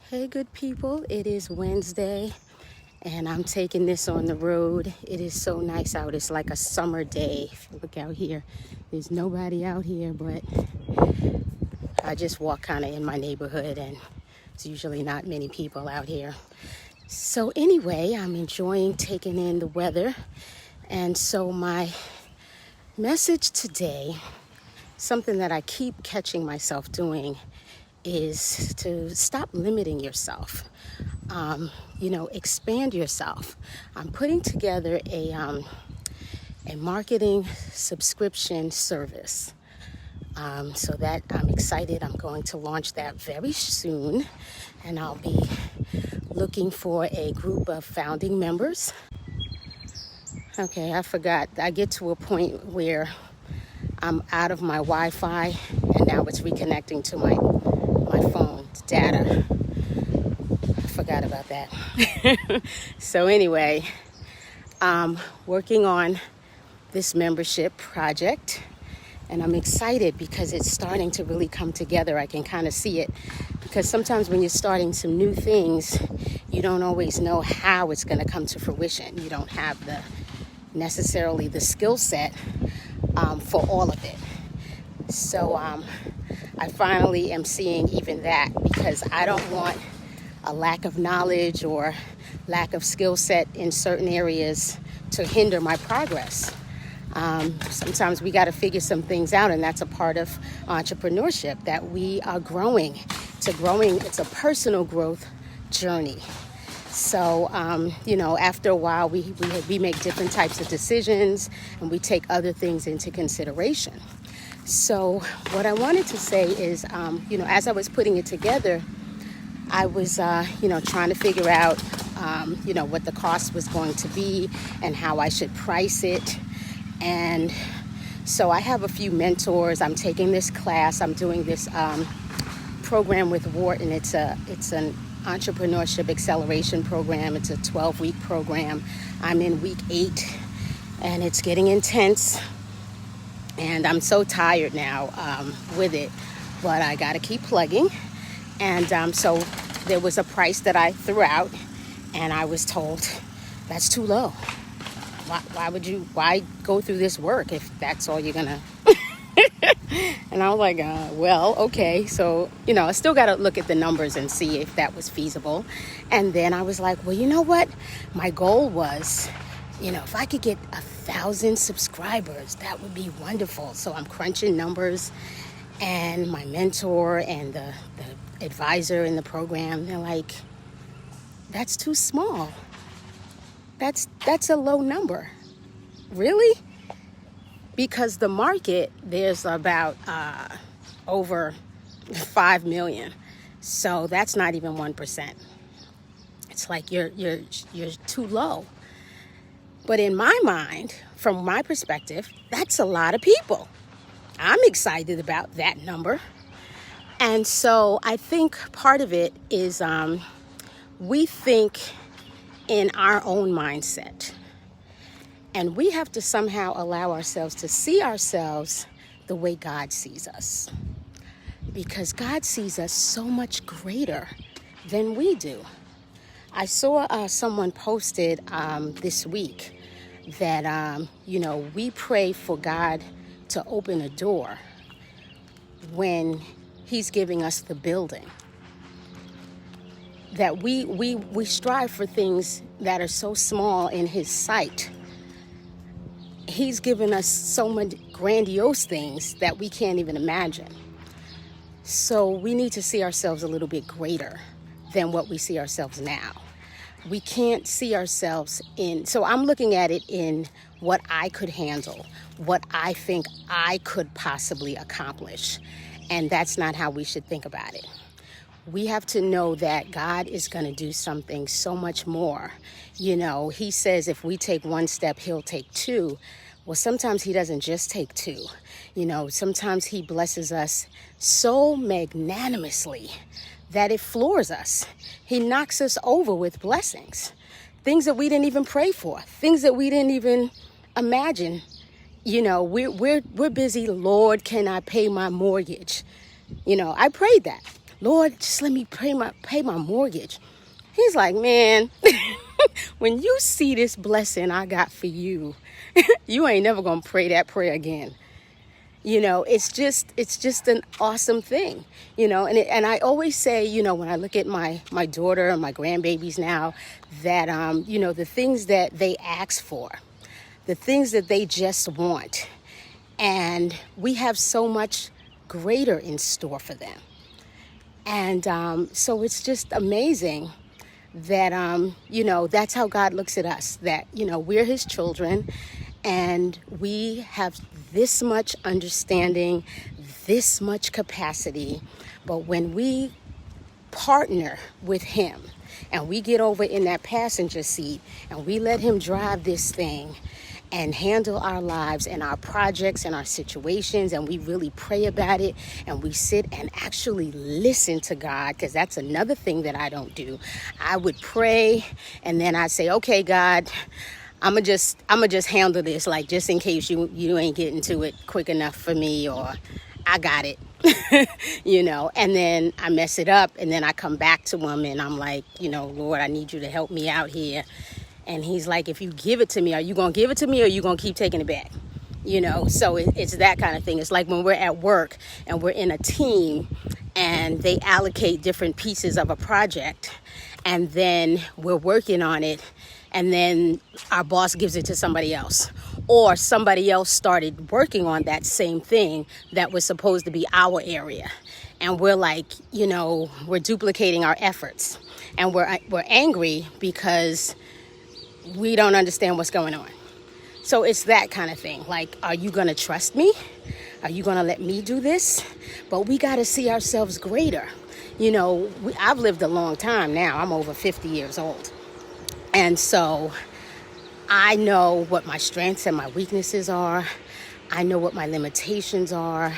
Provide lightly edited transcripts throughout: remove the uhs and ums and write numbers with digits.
Hey, good people. It is Wednesday, and I'm taking this on the road. It is so nice out. It's like a summer day. If you look out here, there's nobody out here, but I just walk kind of in my neighborhood, and it's usually not many people out here. So anyway, I'm enjoying taking in the weather. And so my message today, something that I keep catching myself doing, is to stop limiting yourself. Expand yourself. I'm putting together a marketing subscription service. So that I'm excited. I'm going to launch that very soon, and I'll be looking for a group of founding members. Okay, I forgot. I get to a point where I'm out of my Wi-Fi, and now it's reconnecting to my phone data. I forgot about that. So anyway, working on this membership project, and I'm excited because it's starting to really come together. I can kind of see it, because sometimes when you're starting some new things, you don't always know how it's going to come to fruition. You don't have necessarily the skill set for all of it. So I finally am seeing even that, because I don't want a lack of knowledge or lack of skill set in certain areas to hinder my progress. Sometimes we got to figure some things out, and that's a part of entrepreneurship, that we are growing. It's a personal growth journey. So, after a while, we make different types of decisions, and we take other things into consideration. So what I wanted to say is, as I was putting it together, I was, trying to figure out, what the cost was going to be and how I should price it. And so I have a few mentors. I'm taking this class. I'm doing this program with Wharton. It's an entrepreneurship acceleration program. It's a 12-week program. I'm in week 8, and it's getting intense. And I'm so tired now with it, but I got to keep plugging. And so there was a price that I threw out, and I was told, that's too low. Why go through this work if that's all you're gonna? And I was like, okay. So, I still got to look at the numbers and see if that was feasible. And then I was like, well, you know what? My goal was, if I could get 1,000 subscribers, that would be wonderful. So I'm crunching numbers, and my mentor and the advisor in the program, they're like, that's too small. That's a low number. Really? Because the market, there's about over 5 million. So that's not even 1%. It's like you're too low. But in my mind, from my perspective, that's a lot of people. I'm excited about that number. And so I think part of it is we think in our own mindset. And we have to somehow allow ourselves to see ourselves the way God sees us. Because God sees us so much greater than we do. I saw someone posted this week that, we pray for God to open a door when He's giving us the building. That we strive for things that are so small in His sight. He's given us so much grandiose things that we can't even imagine. So we need to see ourselves a little bit greater than what we see ourselves now. We can't see ourselves so I'm looking at it in what I could handle, what I think I could possibly accomplish. And that's not how we should think about it. We have to know that God is going to do something so much more. He says if we take one step, He'll take 2. Well, sometimes He doesn't just take 2. Sometimes He blesses us so magnanimously that it floors us. He knocks us over with blessings. Things that we didn't even pray for. Things that we didn't even imagine. We're busy, Lord, can I pay my mortgage? I prayed that. Lord, just let me pay my mortgage. He's like, man, when you see this blessing I got for you, you ain't never gonna pray that prayer again. It's just an awesome thing, and I always say, when I look at my daughter and my grandbabies now, that, the things that they ask for, the things that they just want, and we have so much greater in store for them. And so it's just amazing that, that's how God looks at us, that, we're his children, and we have this much understanding, this much capacity. But when we partner with him and we get over in that passenger seat and we let him drive this thing and handle our lives and our projects and our situations, and we really pray about it, and we sit and actually listen to God, because that's another thing that I don't do. I would pray and then I'd say, okay, God, I'ma just handle this, like, just in case you ain't getting to it quick enough for me, or I got it. And then I mess it up, and then I come back to him and I'm like, Lord, I need you to help me out here. And he's like, if you give it to me, are you going to give it to me, or are you going to keep taking it back? So it's that kind of thing. It's like when we're at work and we're in a team and they allocate different pieces of a project, and then we're working on it, and then our boss gives it to somebody else, or somebody else started working on that same thing that was supposed to be our area. And we're like, we're duplicating our efforts, and we're angry because we don't understand what's going on. So it's that kind of thing. Like, are you going to trust me? Are you going to let me do this? But we got to see ourselves greater. I've lived a long time now. I'm over 50 years old. And so I know what my strengths and my weaknesses are. I know what my limitations are.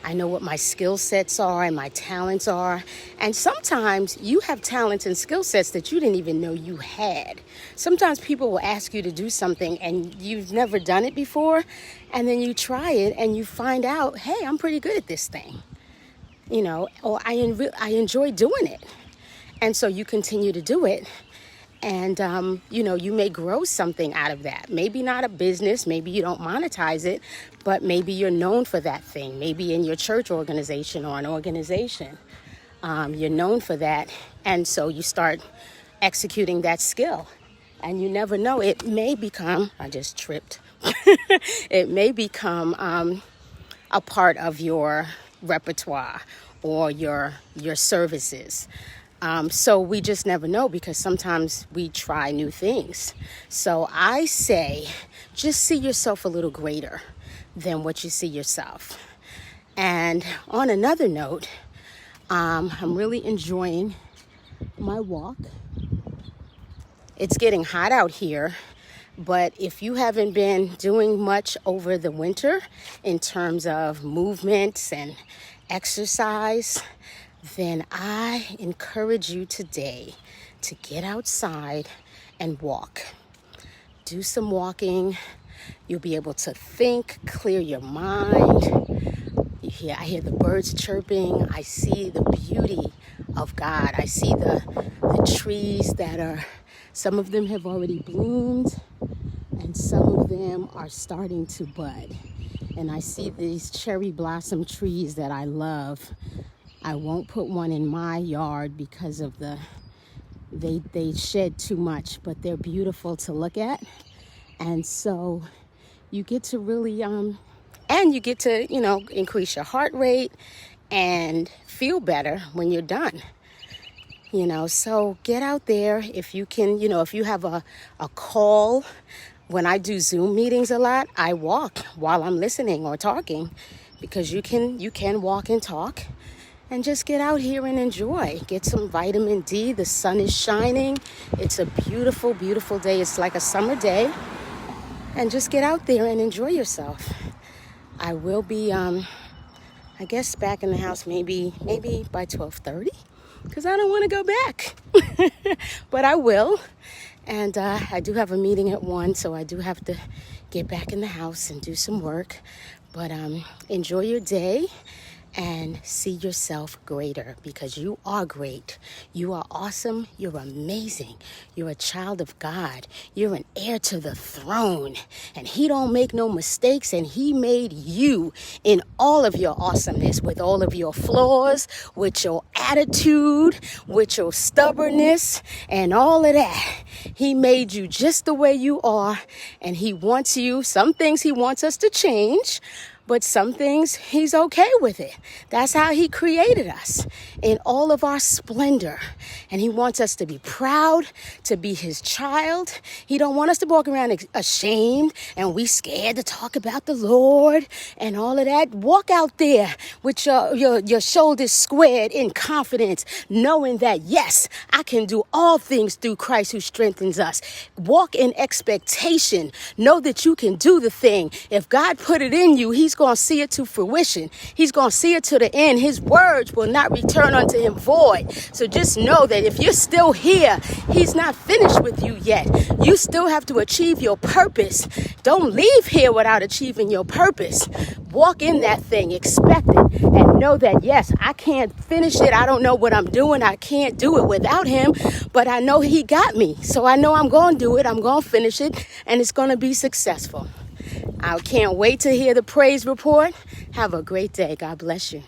I know what my skill sets are and my talents are. And sometimes you have talents and skill sets that you didn't even know you had. Sometimes people will ask you to do something and you've never done it before. And then you try it and you find out, hey, I'm pretty good at this thing. Or I enjoy doing it. And so you continue to do it. And, you may grow something out of that. Maybe not a business. Maybe you don't monetize it, but maybe you're known for that thing. Maybe in your church organization or an organization, you're known for that. And so you start executing that skill. And you never know, it may become, I just tripped. It may become a part of your repertoire or your services. So we just never know, because sometimes we try new things. So I say, just see yourself a little greater than what you see yourself. And on another note, I'm really enjoying my walk. It's getting hot out here, but if you haven't been doing much over the winter in terms of movements and exercise, then I encourage you today to get outside and walk. Do some walking. You'll be able to think, clear your mind. I hear the birds chirping. I see the beauty of God. I see the trees that are, some of them have already bloomed, and some of them are starting to bud. And I see these cherry blossom trees that I love. I won't put one in my yard because of they shed too much, but they're beautiful to look at. And so you get to really, and you get to, increase your heart rate and feel better when you're done. So get out there if you can, if you have a call. When I do Zoom meetings a lot, I walk while I'm listening or talking, because you can walk and talk. And just get out here and enjoy. Get some vitamin D. The sun is shining. It's a beautiful, beautiful day. It's like a summer day. And just get out there and enjoy yourself. I will be, I guess, back in the house maybe by 12:30, because I don't want to go back. But I will. And I do have a meeting at 1, so I do have to get back in the house and do some work. But enjoy your day. and see yourself greater, because you are great. You are awesome. You're amazing. You're a child of God. You're an heir to the throne, and he don't make no mistakes, and he made you in all of your awesomeness, with all of your flaws, with your attitude, with your stubbornness, and all of that. He made you just the way you are, and he wants you. Some things he wants us to change, but some things he's okay with it. That's how he created us, in all of our splendor. And he wants us to be proud, to be his child. He don't want us to walk around ashamed and we scared to talk about the Lord and all of that. Walk out there with your shoulders squared in confidence, knowing that, yes, I can do all things through Christ who strengthens us. Walk in expectation. Know that you can do the thing. If God put it in you, he's going to see it to fruition. He's going to see it to the end. His words will not return unto him void. So just know that if you're still here, he's not finished with you yet. You still have to achieve your purpose. Don't leave here without achieving your purpose. Walk in that thing, expect it, and know that, yes, I can't finish it. I don't know what I'm doing. I can't do it without him, but I know he got me. So I know I'm going to do it. I'm going to finish it, and it's going to be successful. I can't wait to hear the praise report. Have a great day. God bless you.